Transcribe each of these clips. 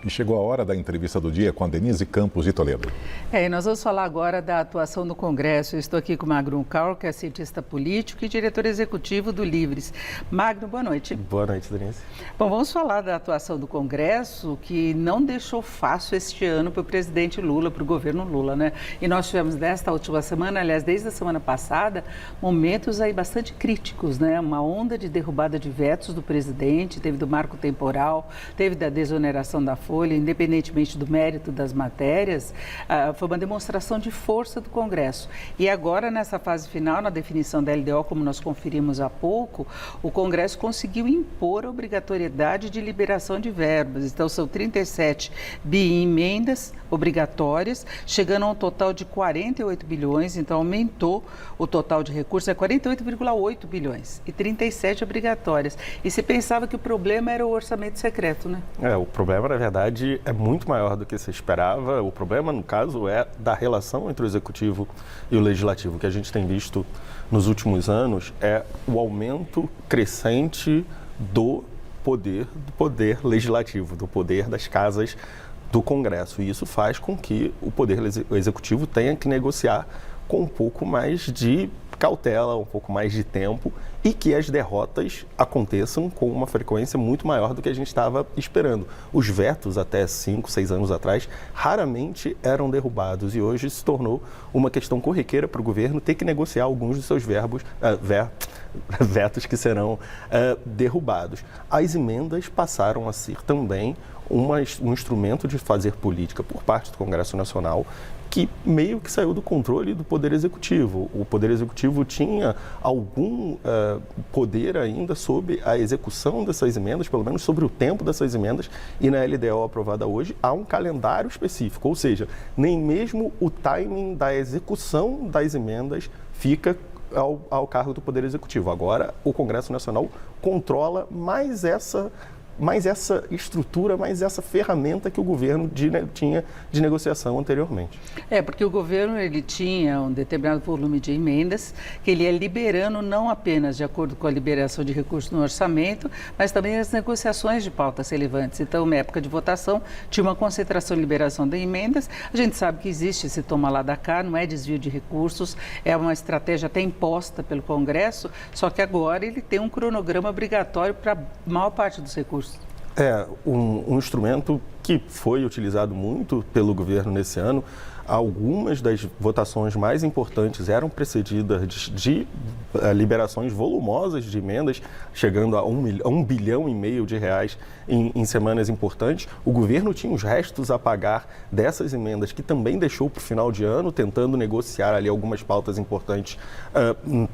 E chegou a hora da entrevista do dia com a Denise Campos de Toledo. E nós vamos falar agora da atuação do Congresso. Eu estou aqui com o Magno Kaur, que é cientista político e diretor executivo do Livres. Magno, boa noite. Boa noite, Denise. Bom, vamos falar da atuação do Congresso, que não deixou fácil este ano para o presidente Lula, para o governo Lula, né? E nós tivemos nesta última semana, aliás, desde a semana passada, momentos aí bastante críticos, né? Uma onda de derrubada de vetos do presidente, teve do marco temporal, teve da desoneração da Folha, independentemente do mérito das matérias, foi uma demonstração de força do Congresso. E agora, nessa fase final, na definição da LDO, como nós conferimos há pouco, o Congresso conseguiu impor a obrigatoriedade de liberação de verbas. Então, são 37 bi em emendas obrigatórias, chegando a um total de 48 bilhões, então aumentou o total de recursos, é 48,8 bilhões e 37 obrigatórias. E se pensava que o problema era o orçamento secreto, né? O problema, na verdade, é muito maior do que se esperava. O problema, no caso, é da relação entre o Executivo e o Legislativo. O que a gente tem visto nos últimos anos é o aumento crescente do poder legislativo, do poder das casas do Congresso. E isso faz com que o Poder Executivo tenha que negociar com um pouco mais de cautela, um pouco mais de tempo, e que as derrotas aconteçam com uma frequência muito maior do que a gente estava esperando. Os vetos, até 5, 6 anos atrás, raramente eram derrubados, e hoje se tornou uma questão corriqueira para o governo ter que negociar alguns dos seus vetos que serão derrubados. As emendas passaram a ser também um instrumento de fazer política por parte do Congresso Nacional, que meio que saiu do controle do Poder Executivo. O Poder Executivo tinha algum poder ainda sobre a execução dessas emendas, pelo menos sobre o tempo dessas emendas, e na LDO aprovada hoje há um calendário específico, ou seja, nem mesmo o timing da execução das emendas fica ao cargo do Poder Executivo. Agora, o Congresso Nacional controla mais essa estrutura, mais essa ferramenta que o governo tinha de negociação anteriormente. Porque o governo ele tinha um determinado volume de emendas que ele ia liberando não apenas de acordo com a liberação de recursos no orçamento, mas também as negociações de pautas relevantes. Então, na época de votação, tinha uma concentração e liberação de emendas. A gente sabe que existe esse toma lá da cá, não é desvio de recursos, é uma estratégia até imposta pelo Congresso, só que agora ele tem um cronograma obrigatório para a maior parte dos recursos. É um instrumento que foi utilizado muito pelo governo nesse ano. Algumas das votações mais importantes eram precedidas de liberações volumosas de emendas, chegando a 1,5 bilhão de reais em semanas importantes. O governo tinha os restos a pagar dessas emendas, que também deixou para o final de ano, tentando negociar ali algumas pautas importantes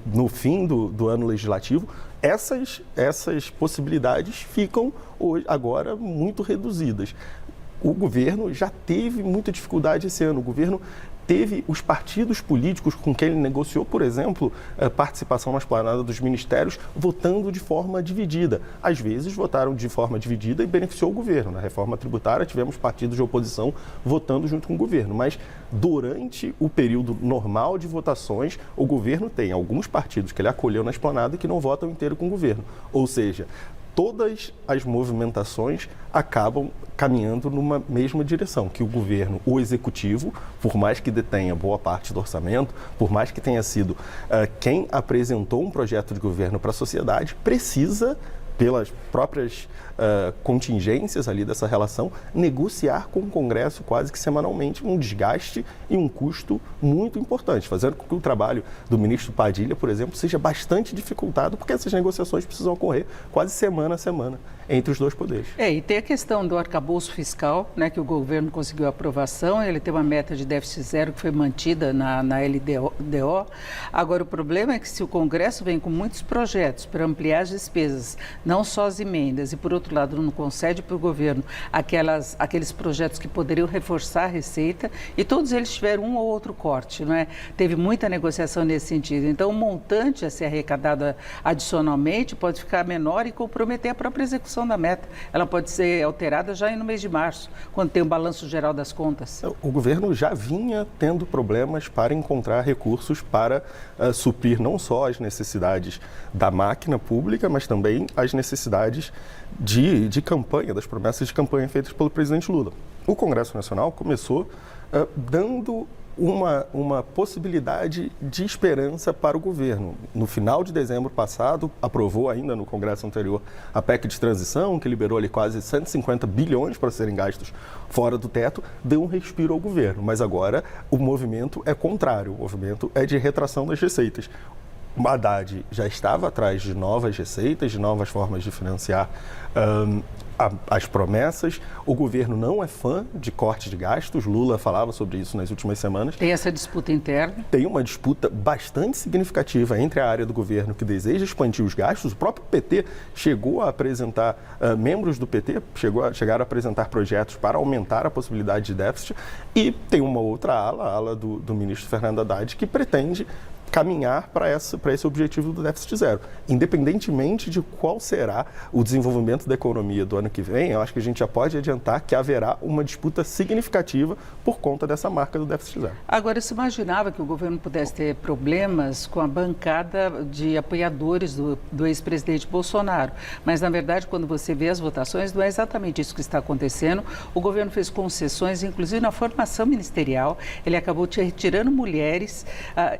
no fim do ano legislativo. Essas possibilidades ficam hoje, agora muito reduzidas. O governo já teve muita dificuldade esse ano. O governo teve os partidos políticos com quem ele negociou, por exemplo, a participação na esplanada dos ministérios, votando de forma dividida. Às vezes votaram de forma dividida e beneficiou o governo. Na reforma tributária tivemos partidos de oposição votando junto com o governo, mas durante o período normal de votações, o governo tem alguns partidos que ele acolheu na esplanada que não votam inteiro com o governo. Ou seja, todas as movimentações acabam caminhando numa mesma direção, que o governo, o executivo, por mais que detenha boa parte do orçamento, por mais que tenha sido quem apresentou um projeto de governo para a sociedade, precisa, pelas próprias contingências ali dessa relação, negociar com o Congresso quase que semanalmente, um desgaste e um custo muito importante, fazendo com que o trabalho do ministro Padilha, por exemplo, seja bastante dificultado, porque essas negociações precisam ocorrer quase semana a semana entre os dois poderes. E tem a questão do arcabouço fiscal, né, que o governo conseguiu aprovação, ele tem uma meta de déficit zero que foi mantida na LDO. Agora, o problema é que se o Congresso vem com muitos projetos para ampliar as despesas, não só as emendas, e por outro lado não concede para o governo aqueles projetos que poderiam reforçar a receita, e todos eles tiveram um ou outro corte, não é? Teve muita negociação nesse sentido. Então, o montante a ser arrecadado adicionalmente pode ficar menor e comprometer a própria execução alteração da meta. Ela pode ser alterada já no mês de março, quando tem o balanço geral das contas. O governo já vinha tendo problemas para encontrar recursos para suprir não só as necessidades da máquina pública, mas também as necessidades de campanha, das promessas de campanha feitas pelo presidente Lula. O Congresso Nacional começou dando uma possibilidade de esperança para o governo. No final de dezembro passado, aprovou ainda no Congresso anterior a PEC de transição, que liberou ali quase 150 bilhões para serem gastos fora do teto, deu um respiro ao governo. Mas agora o movimento é contrário, o movimento é de retração das receitas. O Haddad já estava atrás de novas receitas, de novas formas de financiar as promessas. O governo não é fã de corte de gastos. Lula falava sobre isso nas últimas semanas. Tem essa disputa interna? Tem uma disputa bastante significativa entre a área do governo que deseja expandir os gastos. O próprio PT chegou a apresentar, membros do PT chegaram a apresentar projetos para aumentar a possibilidade de déficit. E tem uma outra ala, a ala do ministro Fernando Haddad, que pretende caminhar para esse objetivo do déficit zero. Independentemente de qual será o desenvolvimento da economia do ano que vem, eu acho que a gente já pode adiantar que haverá uma disputa significativa por conta dessa marca do déficit zero. Agora, se imaginava que o governo pudesse ter problemas com a bancada de apoiadores do ex-presidente Bolsonaro, mas, na verdade, quando você vê as votações, não é exatamente isso que está acontecendo. O governo fez concessões, inclusive na formação ministerial, ele acabou retirando mulheres,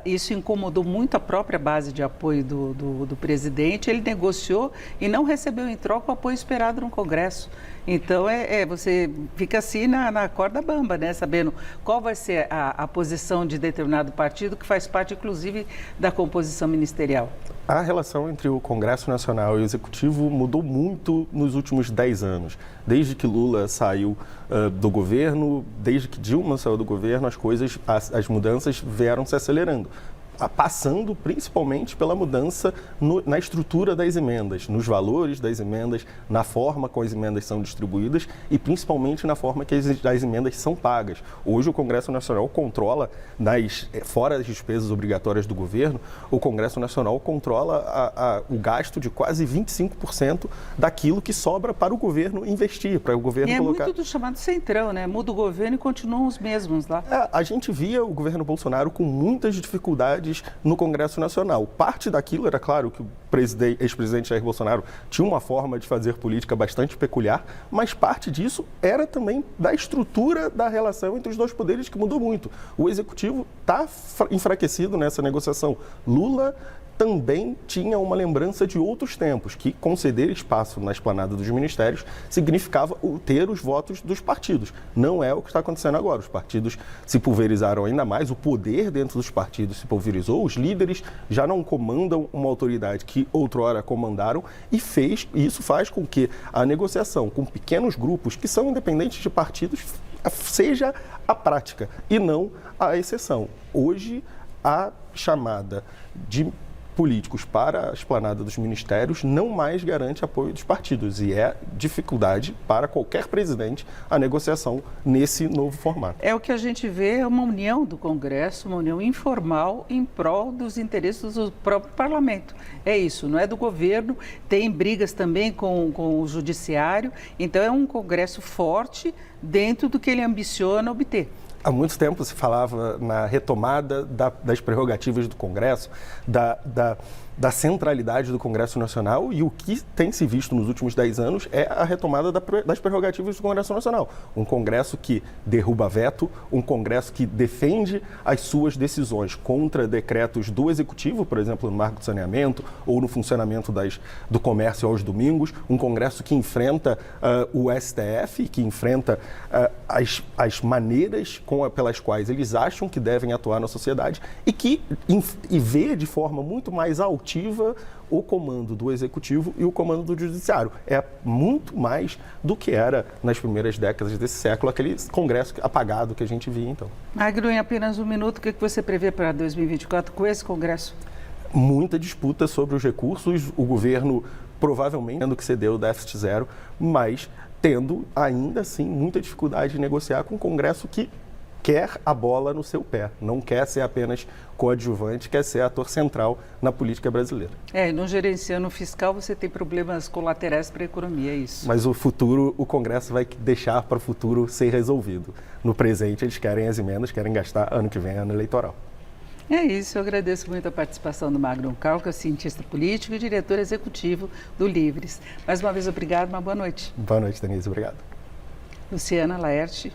isso incomodou muito a própria base de apoio do presidente. Ele negociou e não recebeu em troca o apoio esperado no Congresso. Então, você fica assim na corda bamba, né? Sabendo qual vai ser a posição de determinado partido, que faz parte, inclusive, da composição ministerial. A relação entre o Congresso Nacional e o Executivo mudou muito nos últimos 10 anos. Desde que Lula saiu do governo, desde que Dilma saiu do governo, as mudanças vieram se acelerando, passando principalmente pela mudança na estrutura das emendas, nos valores das emendas, na forma como as emendas são distribuídas e principalmente na forma que as emendas são pagas. Hoje o Congresso Nacional controla, fora as despesas obrigatórias do governo, o Congresso Nacional controla o gasto de quase 25% daquilo que sobra para o governo investir, para o governo colocar... É muito do chamado centrão, né? Muda o governo e continuam os mesmos lá. A gente via o governo Bolsonaro com muitas dificuldades no Congresso Nacional. Parte daquilo era claro que o ex-presidente Jair Bolsonaro tinha uma forma de fazer política bastante peculiar, mas parte disso era também da estrutura da relação entre os dois poderes, que mudou muito. O Executivo está enfraquecido nessa negociação. Lula também tinha uma lembrança de outros tempos, que conceder espaço na esplanada dos ministérios significava ter os votos dos partidos. Não é o que está acontecendo agora. Os partidos se pulverizaram ainda mais, o poder dentro dos partidos se pulverizou, os líderes já não comandam uma autoridade que outrora comandaram e isso faz com que a negociação com pequenos grupos que são independentes de partidos seja a prática e não a exceção. Hoje, a chamada de políticos para a esplanada dos ministérios não mais garante apoio dos partidos e é dificuldade para qualquer presidente a negociação nesse novo formato. É o que a gente vê, é uma união do Congresso, uma união informal em prol dos interesses do próprio parlamento. É isso, não é do governo, tem brigas também com o judiciário, então é um Congresso forte dentro do que ele ambiciona obter. Há muito tempo se falava na retomada das prerrogativas do Congresso, da centralidade do Congresso Nacional, e o que tem se visto nos últimos 10 anos é a retomada das prerrogativas do Congresso Nacional. Um Congresso que derruba veto, um Congresso que defende as suas decisões contra decretos do Executivo, por exemplo, no marco do saneamento ou no funcionamento do comércio aos domingos, um Congresso que enfrenta o STF, que enfrenta as maneiras pelas quais eles acham que devem atuar na sociedade e vê de forma muito mais altiva o comando do Executivo e o comando do Judiciário. É muito mais do que era nas primeiras décadas desse século, aquele Congresso apagado que a gente via então. Magro, em apenas um minuto, o que você prevê para 2024 com esse Congresso? Muita disputa sobre os recursos, o governo provavelmente tendo que ceder o déficit zero, mas tendo ainda assim muita dificuldade de negociar com um Congresso que quer a bola no seu pé, não quer ser apenas coadjuvante, quer ser ator central na política brasileira. E no gerenciando fiscal você tem problemas colaterais para a economia, é isso. Mas o futuro, o Congresso vai deixar para o futuro ser resolvido. No presente, eles querem as emendas, querem gastar ano que vem, ano eleitoral. É isso, eu agradeço muito a participação do Magno Calca, cientista político e diretor executivo do Livres. Mais uma vez, obrigado, uma boa noite. Boa noite, Denise, obrigado. Luciana Laerte.